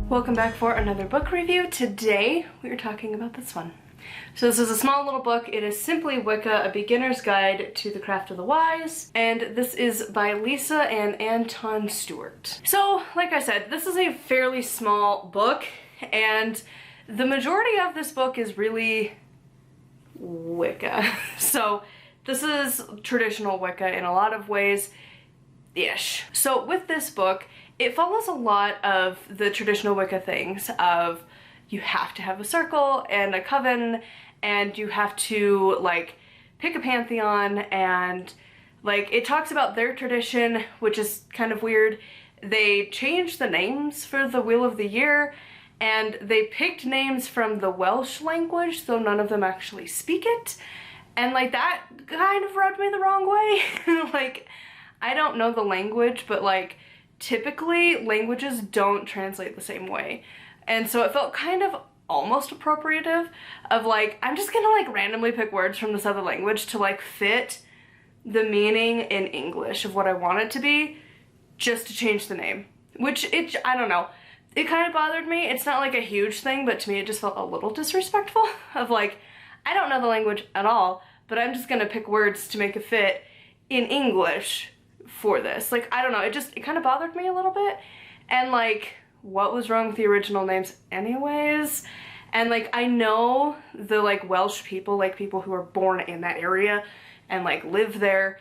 Welcome back for another book review. Today we are talking about this one. So this is a small little book. It is simply Wicca, A Beginner's Guide to the Craft of the Wise, and this is by Lisa and Anton Stewart. So, like I said, this is a fairly small book, and the majority of this book is really Wicca. So this is traditional Wicca in a lot of ways-ish. So with this book, it follows a lot of the traditional Wicca things of you have to have a circle and a coven, and you have to like pick a pantheon, and like it talks about their tradition, which is kind of weird. They changed the names for the Wheel of the Year, and they picked names from the Welsh language, though none of them actually speak it. And like that kind of rubbed me the wrong way. Like, I don't know the language, but like typically languages don't translate the same way. And so it felt kind of almost appropriative of like, I'm just gonna like randomly pick words from this other language to like fit the meaning in English of what I want it to be, just to change the name. Which I don't know, it kind of bothered me. It's not like a huge thing, but to me it just felt a little disrespectful of like, I don't know the language at all, but I'm just gonna pick words to make it fit in English for this. Like, I don't know, it kind of bothered me a little bit. And like, what was wrong with the original names anyways? And like, I know the like Welsh people, like people who are born in that area and like live there,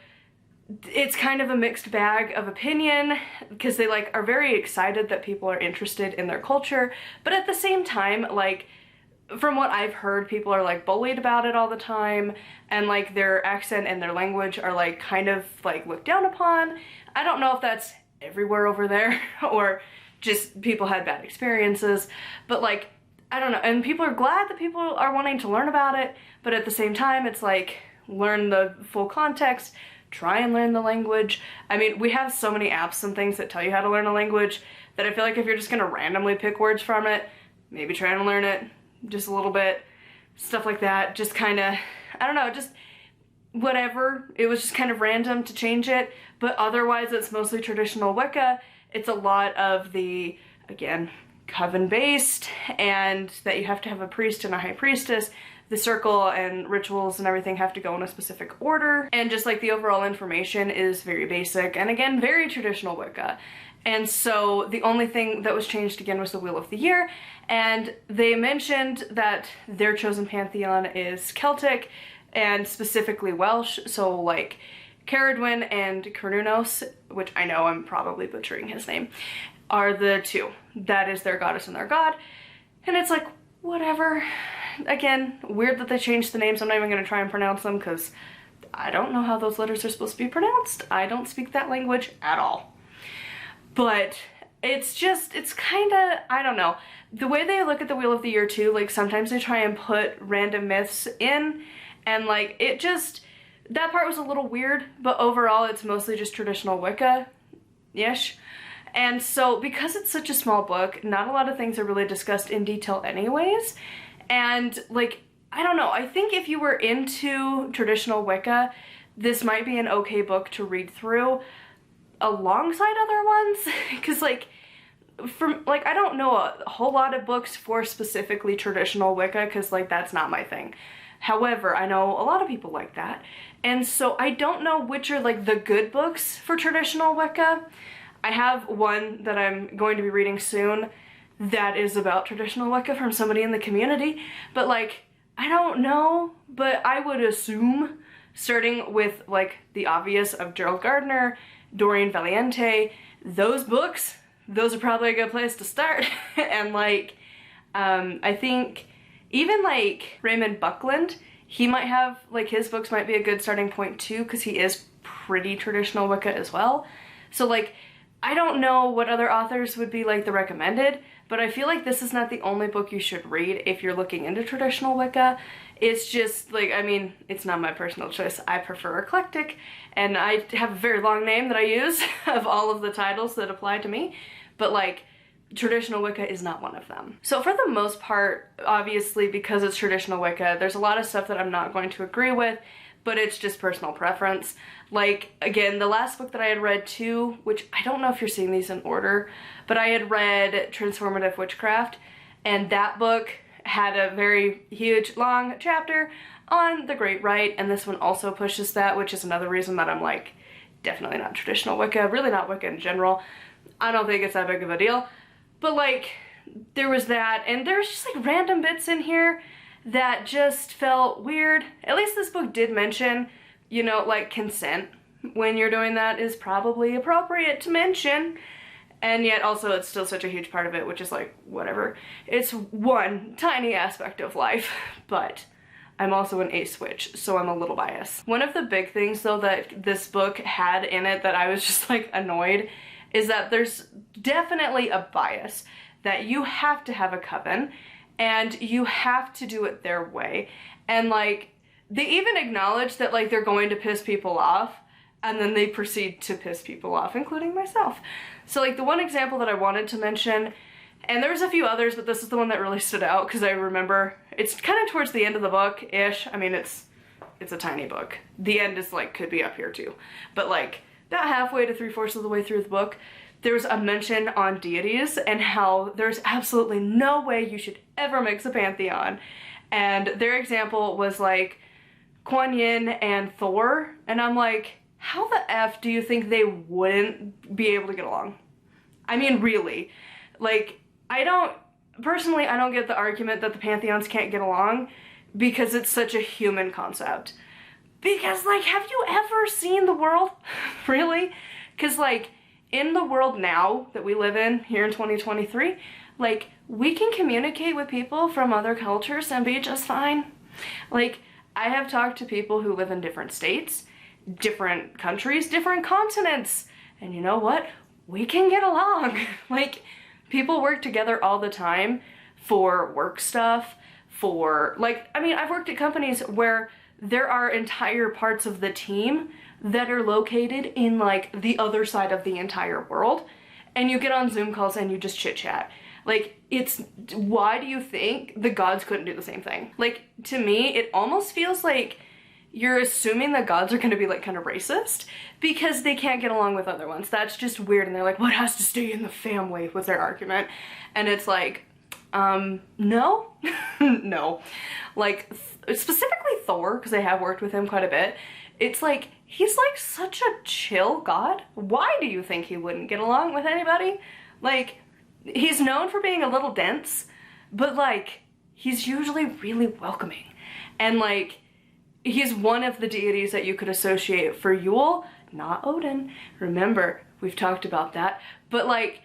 it's kind of a mixed bag of opinion, because they like are very excited that people are interested in their culture, but at the same time, like from what I've heard, people are like bullied about it all the time, and like their accent and their language are like kind of like looked down upon. I don't know if that's everywhere over there or just people had bad experiences, but like, I don't know. And people are glad that people are wanting to learn about it, but at the same time, it's like, learn the full context, try and learn the language. I mean, we have so many apps and things that tell you how to learn a language that I feel like if you're just gonna randomly pick words from it, maybe try and learn it just a little bit, stuff like that. Just kind of, I don't know, just whatever. It was just kind of random to change it, but otherwise it's mostly traditional Wicca. It's a lot of the, again, coven-based, and that you have to have a priest and a high priestess. The circle and rituals and everything have to go in a specific order, and just like the overall information is very basic, and again, very traditional Wicca. And so the only thing that was changed again was the Wheel of the Year, and they mentioned that their chosen pantheon is Celtic and specifically Welsh, so like Caradwyn and Cernunnos, which I know I'm probably butchering his name, are the two. That is their goddess and their god. And it's like, whatever. Again, weird that they changed the names. I'm not even going to try and pronounce them because I don't know how those letters are supposed to be pronounced. I don't speak that language at all. But it's just, it's kind of, I don't know. The way they look at the Wheel of the Year too, like sometimes they try and put random myths in, and like it just, that part was a little weird, but overall it's mostly just traditional Wicca-ish. And so because it's such a small book, not a lot of things are really discussed in detail anyways. And like, I don't know, I think if you were into traditional Wicca, this might be an okay book to read through alongside other ones. Because like, I don't know a whole lot of books for specifically traditional Wicca, because like that's not my thing. However, I know a lot of people like that. And so I don't know which are like the good books for traditional Wicca. I have one that I'm going to be reading soon that is about traditional Wicca from somebody in the community. But like, I don't know, but I would assume starting with like the obvious of Gerald Gardner, Doreen Valiente, those books, those are probably a good place to start. And like, I think even like Raymond Buckland, he might have, like his books might be a good starting point too, because he is pretty traditional Wicca as well. So like, I don't know what other authors would be like the recommended, but I feel like this is not the only book you should read if you're looking into traditional Wicca. It's just like, I mean, it's not my personal choice. I prefer eclectic, and I have a very long name that I use of all of the titles that apply to me, but like, traditional Wicca is not one of them. So for the most part, obviously because it's traditional Wicca, there's a lot of stuff that I'm not going to agree with, but it's just personal preference. Like, again, the last book that I had read too, which I don't know if you're seeing these in order, but I had read Transformative Witchcraft, and that book had a very huge, long chapter on the Great Rite, and this one also pushes that, which is another reason that I'm like, definitely not traditional Wicca, really not Wicca in general. I don't think it's that big of a deal. But like, there was that, and there's just like random bits in here that just felt weird. At least this book did mention, you know, like consent when you're doing that is probably appropriate to mention. And yet also it's still such a huge part of it, which is like, whatever. It's one tiny aspect of life, but I'm also an ace witch, so I'm a little biased. One of the big things though that this book had in it that I was just like annoyed is that there's definitely a bias that you have to have a coven and you have to do it their way. And like, they even acknowledge that like they're going to piss people off, and then they proceed to piss people off, including myself. So like the one example that I wanted to mention, and there's a few others, but this is the one that really stood out because I remember it's kind of towards the end of the book-ish. I mean, it's a tiny book. The end is like, could be up here too. But like about halfway to 3/4 of the way through the book, there's a mention on deities and how there's absolutely no way you should ever mix a pantheon. And their example was like Kuan Yin and Thor. And I'm like, how the F do you think they wouldn't be able to get along? I mean, really. Like, personally, I don't get the argument that the pantheons can't get along because it's such a human concept. Because, like, have you ever seen the world? Really? Because, like, in the world now that we live in, here in 2023, like, we can communicate with people from other cultures and be just fine. Like, I have talked to people who live in different states, different countries, different continents, and you know what? We can get along. Like, people work together all the time for work stuff, for, like, I mean, I've worked at companies where there are entire parts of the team that are located in, like, the other side of the entire world, and you get on Zoom calls and you just chit-chat. Like, why do you think the gods couldn't do the same thing? Like, to me, it almost feels like you're assuming that gods are gonna be, like, kind of racist because they can't get along with other ones. That's just weird, and they're like, what has to stay in the family, was their argument. And it's like, no. No. Like, specifically Thor, because I have worked with him quite a bit, it's like, he's like such a chill god. Why do you think he wouldn't get along with anybody? Like, he's known for being a little dense, but like, he's usually really welcoming. And like, he's one of the deities that you could associate for Yule, not Odin. Remember, we've talked about that. But like,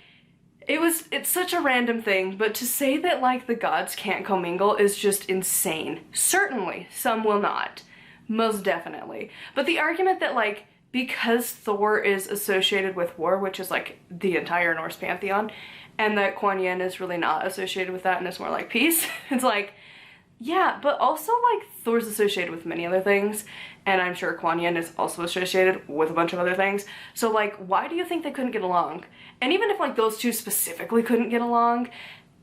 it's such a random thing, but to say that like the gods can't commingle is just insane. Certainly, some will not. Most definitely. But the argument that like, because Thor is associated with war, which is like the entire Norse pantheon, and that Kuan Yin is really not associated with that and is more like peace, it's like, yeah, but also like Thor's associated with many other things, and I'm sure Kuan Yin is also associated with a bunch of other things. So like, why do you think they couldn't get along? And even if like those two specifically couldn't get along,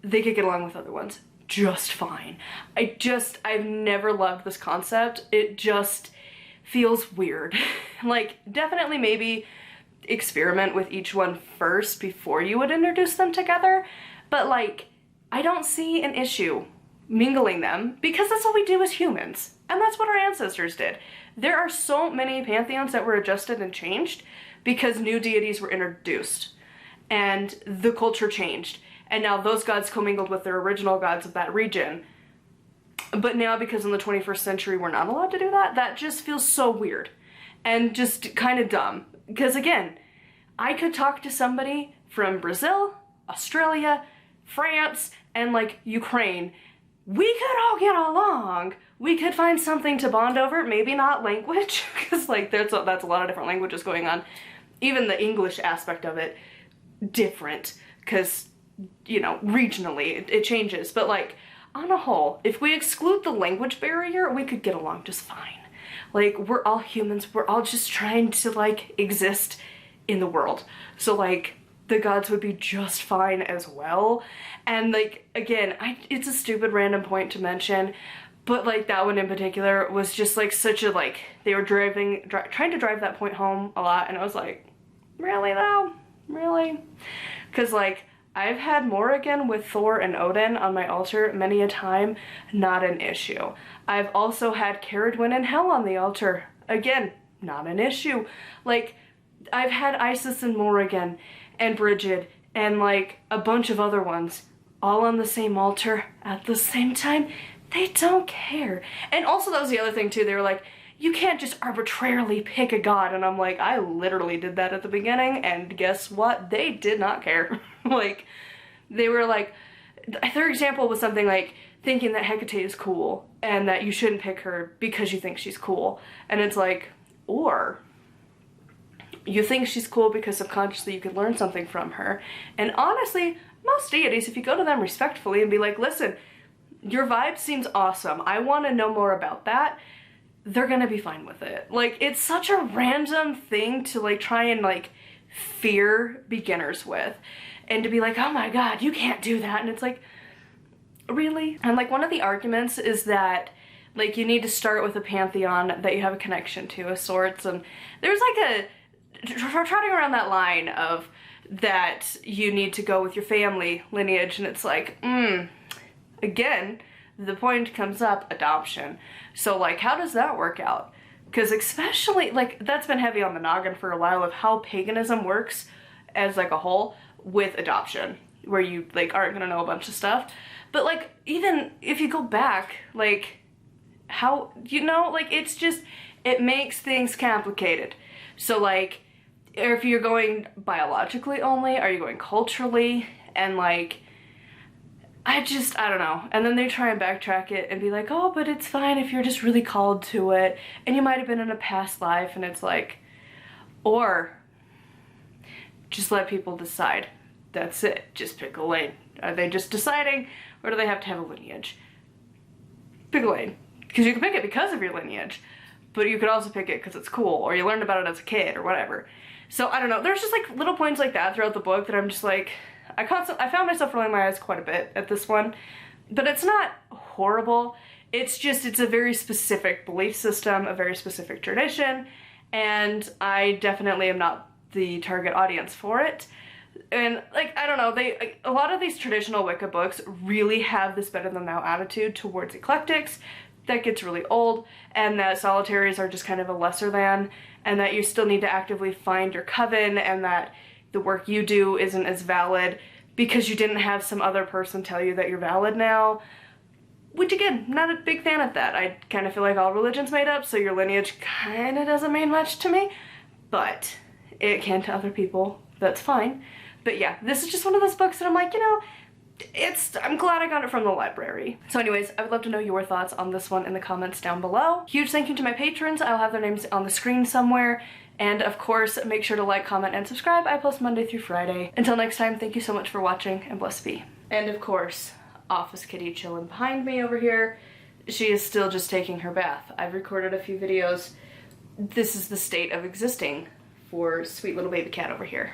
they could get along with other ones just fine. I've never loved this concept. It just feels weird. Like, definitely maybe experiment with each one first before you would introduce them together, but like, I don't see an issue mingling them because that's what we do as humans, and that's what our ancestors did. There are so many pantheons that were adjusted and changed because new deities were introduced and the culture changed, and now those gods commingled with their original gods of that region. But now, because in the 21st century we're not allowed to do that, that just feels so weird and just kind of dumb. Because again, I could talk to somebody from Brazil, Australia, France, and like Ukraine. We could all get along. We could find something to bond over, maybe not language, because like that's a lot of different languages going on. Even the English aspect of it, different, because, you know, regionally it changes. But like, on a whole, if we exclude the language barrier, we could get along just fine. Like, we're all humans, we're all just trying to like exist in the world. So like, the gods would be just fine as well. And like, again, it's a stupid random point to mention, But like that one in particular was just like such a like, they were trying to drive that point home a lot, and I was like, really though? Really? Because like, I've had Morrigan with Thor and Odin on my altar many a time, not an issue. I've also had Caradwyn and Hel on the altar, again, not an issue. Like, I've had Isis and Morrigan and Bridget and like a bunch of other ones all on the same altar at the same time. They don't care. And also that was the other thing too, they were like, you can't just arbitrarily pick a god, and I'm like, I literally did that at the beginning, and guess what? They did not care. Like, they were like, their example was something like thinking that Hecate is cool, and that you shouldn't pick her because you think she's cool. And it's like, or you think she's cool because subconsciously you could learn something from her. And honestly, most deities, if you go to them respectfully and be like, listen, your vibe seems awesome, I want to know more about that, they're gonna be fine with it. Like, it's such a random thing to like try and like fear beginners with, and to be like, oh my god, you can't do that. And it's like, really? And like, one of the arguments is that like you need to start with a pantheon that you have a connection to of sorts, and there's like a trotting around that line of that you need to go with your family lineage, and it's like, again, the point comes up, adoption. So like, how does that work out? Because especially, like, that's been heavy on the noggin for a while of how paganism works as like a whole with adoption, where you like aren't gonna know a bunch of stuff. But like, even if you go back, like, how, you know, like, it's just, it makes things complicated. So like, if you're going biologically only, are you going culturally? And like, I don't know. And then they try and backtrack it and be like, oh, but it's fine if you're just really called to it, and you might have been in a past life, and it's like, or just let people decide. That's it. Just pick a lane. Are they just deciding, or do they have to have a lineage? Pick a lane. Because you can pick it because of your lineage, but you could also pick it because it's cool, or you learned about it as a kid, or whatever. So I don't know. There's just like little points like that throughout the book that I'm just like, I found myself rolling my eyes quite a bit at this one, but it's not horrible. It's just, it's a very specific belief system, a very specific tradition, and I definitely am not the target audience for it. And like, I don't know, a lot of these traditional Wicca books really have this better than thou attitude towards eclectics that gets really old, and that solitaries are just kind of a lesser than, and that you still need to actively find your coven, and that the work you do isn't as valid because you didn't have some other person tell you that you're valid now. Which again, not a big fan of that. I kind of feel like all religion's made up, so your lineage kind of doesn't mean much to me. But it can to other people, that's fine. But yeah, this is just one of those books that I'm like, you know, I'm glad I got it from the library. So anyways, I would love to know your thoughts on this one in the comments down below. Huge thank you to my patrons. I'll have their names on the screen somewhere. And of course, make sure to like, comment, and subscribe. I post Monday through Friday. Until next time, thank you so much for watching, and blessed be. And of course, Office Kitty chilling behind me over here. She is still just taking her bath. I've recorded a few videos. This is the state of existing for sweet little baby cat over here.